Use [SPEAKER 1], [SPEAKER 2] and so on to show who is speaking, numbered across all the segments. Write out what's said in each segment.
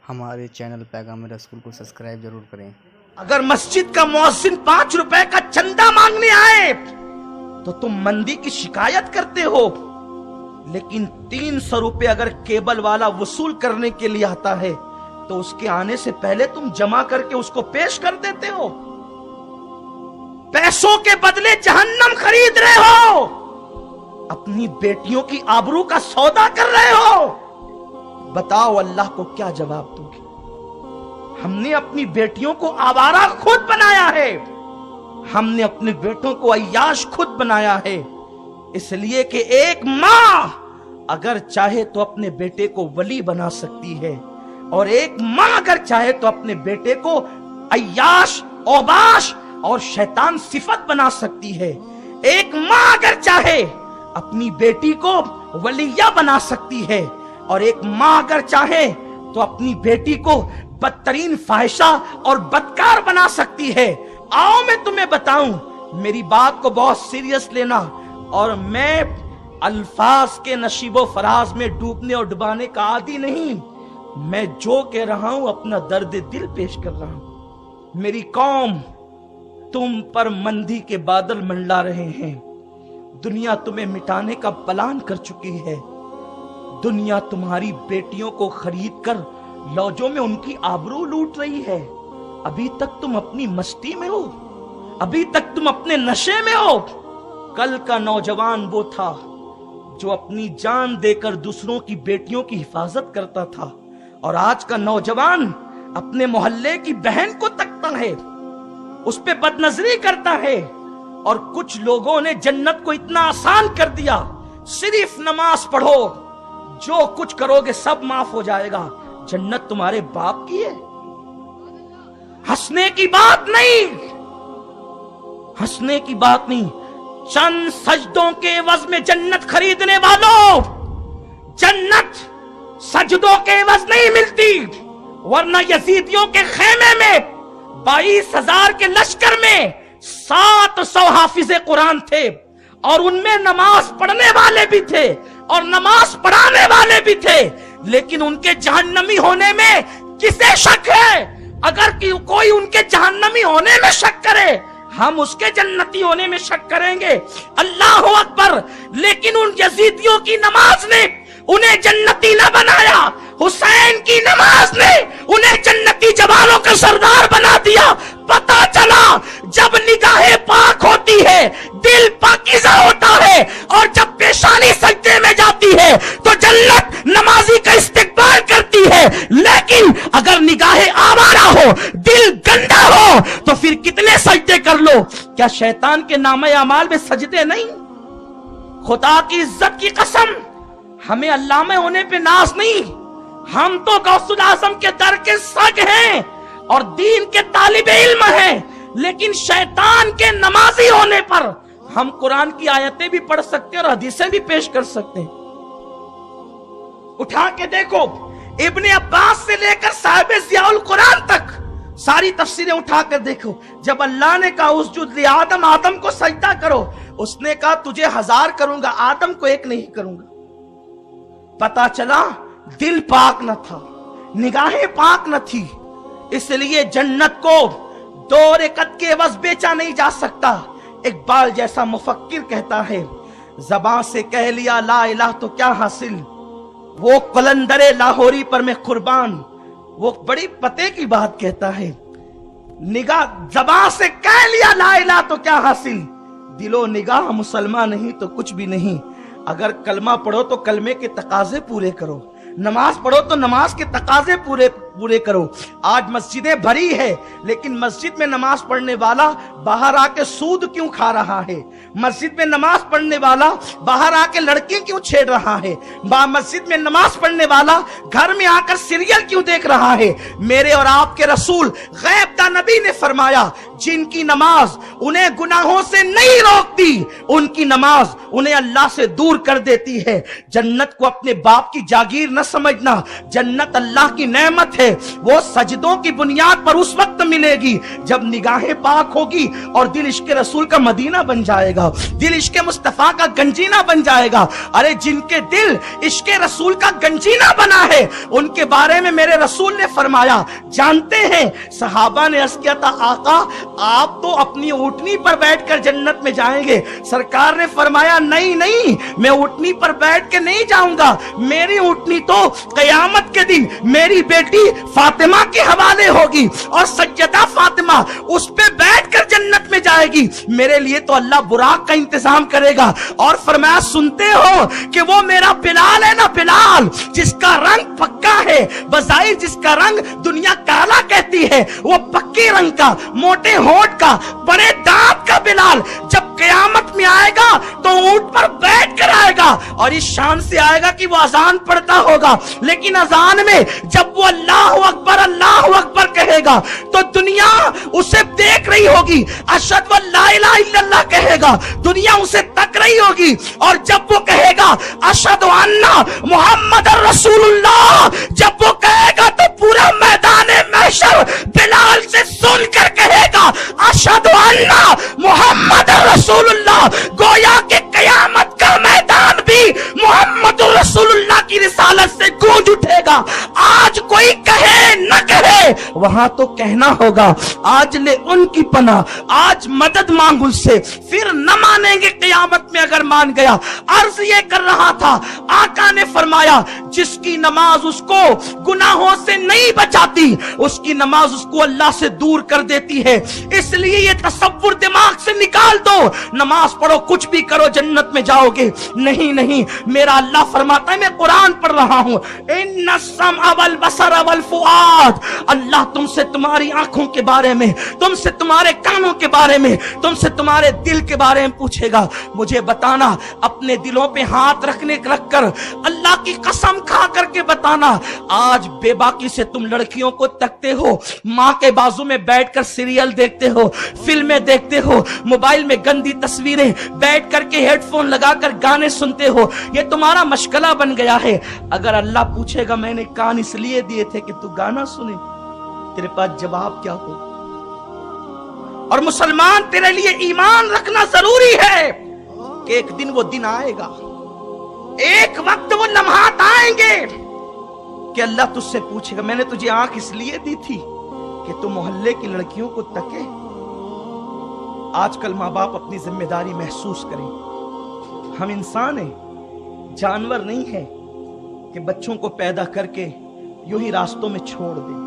[SPEAKER 1] ہمارے چینل پیغام رسول کو سبسکرائب ضرور کریں۔
[SPEAKER 2] اگر مسجد کا مؤذن 5 روپے کا چندہ مانگنے آئے تو تم مندی کی شکایت کرتے ہو، لیکن 300 روپے اگر کیبل والا وصول کرنے کے لیے آتا ہے تو اس کے آنے سے پہلے تم جمع کر کے اس کو پیش کر دیتے ہو۔ پیسوں کے بدلے جہنم خرید رہے ہو، اپنی بیٹیوں کی آبرو کا سودا کر رہے ہو۔ بتاؤ اللہ کو کیا جواب دو گے؟ ہم نے اپنی بیٹیوں کو آوارہ خود بنایا ہے، ہم نے اپنے بیٹوں کو عیاش خود بنایا ہے، اس لیے کہ ایک ماں اگر چاہے تو اپنے بیٹے کو ولی بنا سکتی ہے، اور ایک ماں اگر چاہے تو اپنے بیٹے کو عیاش، اوباش اور شیطان صفت بنا سکتی ہے۔ ایک ماں اگر چاہے اپنی بیٹی کو ولیہ بنا سکتی ہے، اور ایک ماں اگر چاہے تو اپنی بیٹی کو بدترین فاحشہ اور بدکار بنا سکتی ہے۔ آؤ میں تمہیں بتاؤں، میری بات کو بہت سیریس لینا، اور میں الفاظ کے نشیب و فراز میں ڈوبنے اور ڈبانے کا عادی نہیں، میں جو کہہ رہا ہوں اپنا درد دل پیش کر رہا ہوں۔ میری قوم، تم پر مندی کے بادل منڈلا رہے ہیں، دنیا تمہیں مٹانے کا پلان کر چکی ہے، دنیا تمہاری بیٹیوں کو خرید کر لوجوں میں ان کی آبرو لوٹ رہی ہے۔ ابھی تک تم اپنی مستی میں ہو، ابھی تک تم اپنے نشے میں ہو۔ کل کا نوجوان وہ تھا جو اپنی جان دے کر دوسروں کی بیٹیوں کی حفاظت کرتا تھا، اور آج کا نوجوان اپنے محلے کی بہن کو تکتا ہے، اس پہ بدنظری کرتا ہے۔ اور کچھ لوگوں نے جنت کو اتنا آسان کر دیا، صرف نماز پڑھو، جو کچھ کرو گے سب معاف ہو جائے گا۔ جنت تمہارے باپ کی ہے، ہنسنے کی بات نہیں، ہنسنے کی بات نہیں۔ چند سجدوں کے عوض میں جنت خریدنے والوں، جنت سجدوں کے عوض نہیں ملتی، ورنہ یزیدیوں کے خیمے میں 22,000 کے لشکر میں 700 حافظ قرآن تھے، اور ان میں نماز پڑھنے والے بھی تھے اور نماز پڑھانے والے بھی تھے، لیکن ان کے جہنمی ہونے میں کسے شک ہے؟ اگر کوئی ان کے جہنمی ہونے میں شک کرے، ہم اس کے جنتی ہونے میں شک کریں گے۔ اللہ اکبر۔ لیکن ان یزیدیوں کی نماز نے انہیں جنتی نہ بنایا، حسین کی نماز نے انہیں جنتی جوانوں کا سردار بنا دیا۔ پتا چلا جب نگاہ پاک ہوتی ہے دل پاکیزہ ہوتا ہے، اور جب پیشانی سجدے میں جاتی ہے تو جنت نمازی کا استقبال کرتی ہے۔ لیکن اگر نگاہ آوارہ ہو، دل گندا ہو، تو پھر کتنے سجدے کر لو، کیا شیطان کے نامہ اعمال میں سجدے نہیں؟ خدا کی عزت کی قسم، ہمیں علامہ ہونے پہ ناز نہیں، ہم تو غوث الاعظم کے در کے سگ ہیں اور دین کے طالب علم ہیں، لیکن شیطان کے نمازی ہونے پر ہم قرآن کی آیتیں بھی پڑھ سکتے اور حدیثیں بھی پیش کر سکتے ہیں۔ اٹھا کے دیکھو، ابن عباس سے لے کر صاحب ضیاء القرآن تک ساری تفسیریں اٹھا کر دیکھو۔ جب اللہ نے کہا اسجد لآدم، آدم کو سجدہ کرو، اس نے کہا تجھے 1000 کروں گا، آدم کو 1 نہیں کروں گا۔ پتا چلا دل پاک نہ تھا، نگاہیں پاک نہ تھی، اس لیے جنت کو 2 رکعت کے عوض بیچا نہیں جا سکتا۔ اقبال جیسا مفکر کہتا ہے، زبان سے کہہ لیا لا الہ تو کیا حاصل، وہ قلندر لاہوری پر میں قربان، وہ بڑی پتے کی بات کہتا ہے۔ نگاہ زبان سے کہہ لیا لا الہ تو کیا حاصل، دل و نگاہ مسلمان نہیں تو کچھ بھی نہیں۔ اگر کلمہ پڑھو تو کلمے کے تقاضے پورے کرو، نماز پڑھو تو نماز کے تقاضے پورے کرو۔ آج مسجدیں بھری ہے، لیکن مسجد میں نماز پڑھنے والا باہر آ کے سود کیوں کھا رہا ہے؟ مسجد میں نماز پڑھنے والا باہر آ کے لڑکی کیوں چھیڑ رہا ہے؟ مسجد میں نماز پڑھنے والا گھر میں آ کر سیریل کیوں دیکھ رہا ہے؟ میرے اور آپ کے رسول غیب داں نبی نے فرمایا، جن کی نماز انہیں گناہوں سے نہیں روکتی، ان کی نماز انہیں اللہ سے دور کر دیتی ہے۔ جنت کو اپنے باپ کی جاگیر نہ سمجھنا، جنت اللہ کی نعمت ہے، वो सजदों की बुनियाद पर उस वक्त मिलेगी जब निगाहें पाक होगी और दिल इश्क रसूल का मदीना बन जाएगा, दिल इश्क मुस्तफा का गंजीना बन जाएगा। अरे जिनके दिल इश्क रसूल का गंजीना बना है उनके बारे में मेरे रसूल ने फरमाया, जानते हैं सहाबा ने अर्ज़ किया था, आका आप तो अपनी ऊँटनी पर बैठकर जन्नत में जाएंगे। सरकार ने फरमाया, नहीं नहीं, मैं ऊँटनी पर बैठ के नहीं जाऊंगा, मेरी ऊँटनी तो क़यामत के दिन मेरी बेटी फातिमा के हवाले होगी और सज्जदा फातिमा उस पे बैठकर जन्नत में जाएगी। मेरे लिए तो अल्लाह बुराक का इंतजाम करेगा। और फरमाया, सुनते हो कि वो मेरा बिलाल है ना, बिलाल जिसका रंग पक्का है, बज़ाहिर जिसका रंग दुनिया काला कहती है, वो पक्के रंग का, मोटे होंठ का, बड़े दांत का बिलाल जब क़यामत में आएगा तो ऊंट पर बैठ कर आएगा और इस शान से आएगा कि वो अजान पढ़ता होगा। लेकिन अजान में जब वो अल्लाहु अकबर कहेगा तो दुनिया उसे देख रही होगी, अशहदु अल्ला इलाहा इल्लल्लाह कहेगा, दुनिया उसे तक रही होगी। और जब वो कहेगा अशहदु अन्ना मुहम्मदुर रसूलुल्लाह, जब वो कहेगा तो पूरा मैदान महशर बिलाल से सुनकर कहेगा अशहदु अन्ना मुहम्मदुर रसूलुल्लाह। गोया के क़यामत का मैदान भी मुहम्मदुर रसूलुल्लाह की रिसालत से गूंज उठेगा। आज कोई कहे न कहे, वहां तो कहना होगा, आज ले उनकी पनाह, आज मदद मांग उससे, फिर न मानेंगे क़यामत में अगर मान गया। अर्ज ये कर रहा था, आका ने फरमाया, जिसकी नमाज उसको गुनाहों से नहीं बचाती, उसकी नमाज उसको अल्लाह से दूर कर देती है। इसलिए ये तसव्वुर दिमाग से निकाल दो, नमाज पढ़ो, कुछ भी करो, जन्नत में जाओगे। नहीं नहीं, मेरा अल्लाह फरमाता है, मैं कुरान पढ़ रहा हूं, इन्ना सम्अ वल बसर वल फुआद, अल्लाह तुमसे तुम्हारी आंखों के बारे में, तुमसे तुम्हारे कानों के बारे में, तुमसे तुम्हारे दिल के बारे में पूछेगा। मुझे बताना, अपने दिलों पे हाथ रखकर अल्लाह की कसम खा करके बताना, आज बेबाकी से तुम लड़कियों को तकते हो, माँ के बाजू में बैठकर सीरियल देखते हो, फिल्में देखते हो, मोबाइल में गंदी तस्वीरें, बैठ करके हेडफोन लगाकर गाने सुनते हो, ये तुम्हारा मशगला बन गया है। अगर अल्लाह पूछेगा मैंने कान इसलिए दिए थे कि तू गाना सुने, तेरे पास जवाब क्या हो? और मुसलमान, तेरे लिए ईमान रखना जरूरी है कि एक दिन वो दिन आएगा, एक वक्त वो लम्हात आएंगे कि अल्लाह तुझसे पूछेगा, मैंने तुझे आंख इसलिए दी थी कि तू मोहल्ले की लड़कियों को तके। आजकल माँ बाप अपनी जिम्मेदारी महसूस करें। हम इंसान हैं, जानवर नहीं है कि बच्चों को पैदा करके यूं ही रास्तों में छोड़ दे।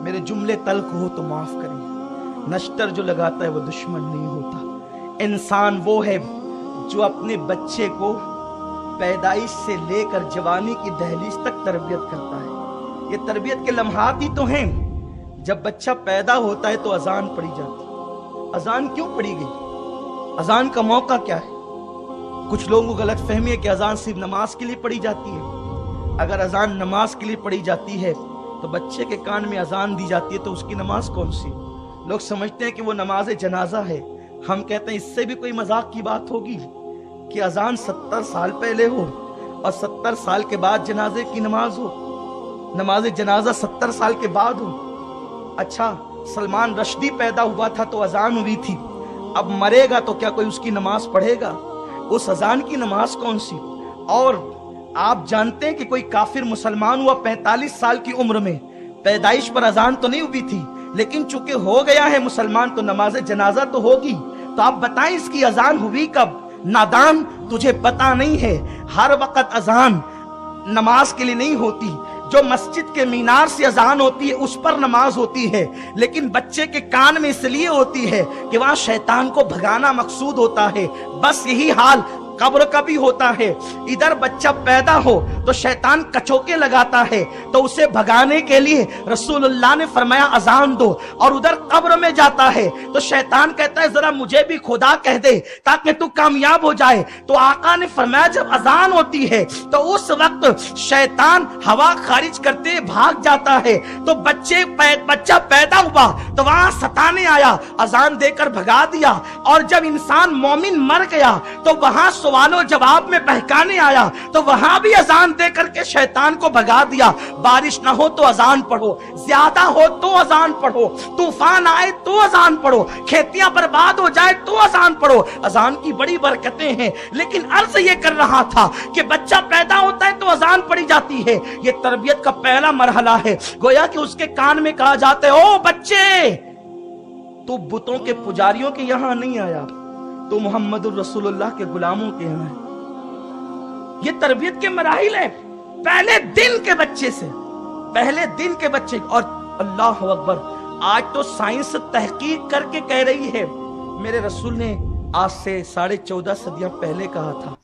[SPEAKER 2] मेरे जुमले तल्ख हो तो माफ करें, नश्तर जो लगाता है वो दुश्मन नहीं होता। इंसान वो है जो अपने बच्चे को पैदाइश से लेकर जवानी की दहलीज तक तरबियत करता है। ये तरबियत के लम्हात ही तो हैं। जब बच्चा पैदा होता है तो अजान पड़ी जाती है। अजान क्यों पड़ी गई? अजान का मौका क्या है? कुछ लोगों को गलत फहमी है कि अजान सिर्फ नमाज के लिए पड़ी जाती है। अगर अजान नमाज के लिए पड़ी जाती है तो बच्चे के कान में अजान दी जाती है तो उसकी नमाज कौन सी? लोग समझते हैं कि वो नमाज जनाजा है। हम कहते हैं इससे भी कोई मजाक की बात होगी कि अजान 70 साल पहले हो और 70 साल के बाद जनाजे की नमाज हो, नमाज जनाजा 70 साल के बाद हो। अच्छा, सलमान रश्दी पैदा हुआ था तो अजान हुई थी, अब मरेगा तो क्या कोई उसकी नमाज पढ़ेगा? उस अजान की नमाज कौन सी? और आप जानते हैं कि कोई काफिर मुसलमान हुआ 45 साल की उम्र में, पैदाइश पर अजान तो नहीं हुई थी, लेकिन चूंकि हो गया है मुसलमान तो नमाज जनाजा तो होगी। तो आप बताएं इसकी अजान हुई कब? नादान, तुझे पता नहीं है, हर वक्त अजान नमाज के लिए नहीं होती। जो मस्जिद के मीनार से अजान होती है उस पर नमाज होती है, लेकिन बच्चे के कान में इसलिए होती है कि वहां शैतान को भगाना मकसूद होता है। बस यही हाल कब्र का भी होता है। इधर बच्चा पैदा हो तो शैतान कचोके लगाता है, तो उसे भगाने के लिए रसूलुल्लाह ने फरमाया अजान दो, और उधर कब्र में जाता है तो शैतान कहता है जरा मुझे भी खुदा कह दे ताकि तू कामयाब हो जाए। तो आका ने फरमाया जब अजान होती है तो उस वक्त शैतान हवा खारिज करते भाग जाता है। तो बच्चा पैदा हुआ तो वहां सताने आया, अजान देकर भगा दिया, और जब इंसान मोमिन मर गया तो वहां सवाल व जवाब में बहकाने आया तो वहां भी अजान दे करके शैतान को भगा दिया। बारिश ना हो तो अजान पढ़ो, ज्यादा हो तो अजान पढ़ो, तूफान आए तो अजान पढ़ो, खेतियां बर्बाद हो जाए तो अजान पढ़ो। अजान की बड़ी बरकतें हैं, लेकिन अर्ज ये कर रहा था कि बच्चा पैदा होता है तो अजान पढ़ी जाती है। ये तरबियत का पहला मरहला है। गोया कि उसके कान में कहा जाता है, ओ बच्चे, तू बुतों के पुजारियों के यहां नहीं आया, तो मोहम्मद रसूलुल्लाह के गुलामों के यहाँ है। ये तरबियत के मराहिल है, पहले दिन के बच्चे से, पहले दिन के बच्चे। और अल्लाह अकबर, आज तो साइंस तहकीक करके कह रही है, मेरे रसूल ने आज से 14.5 सदियां पहले कहा था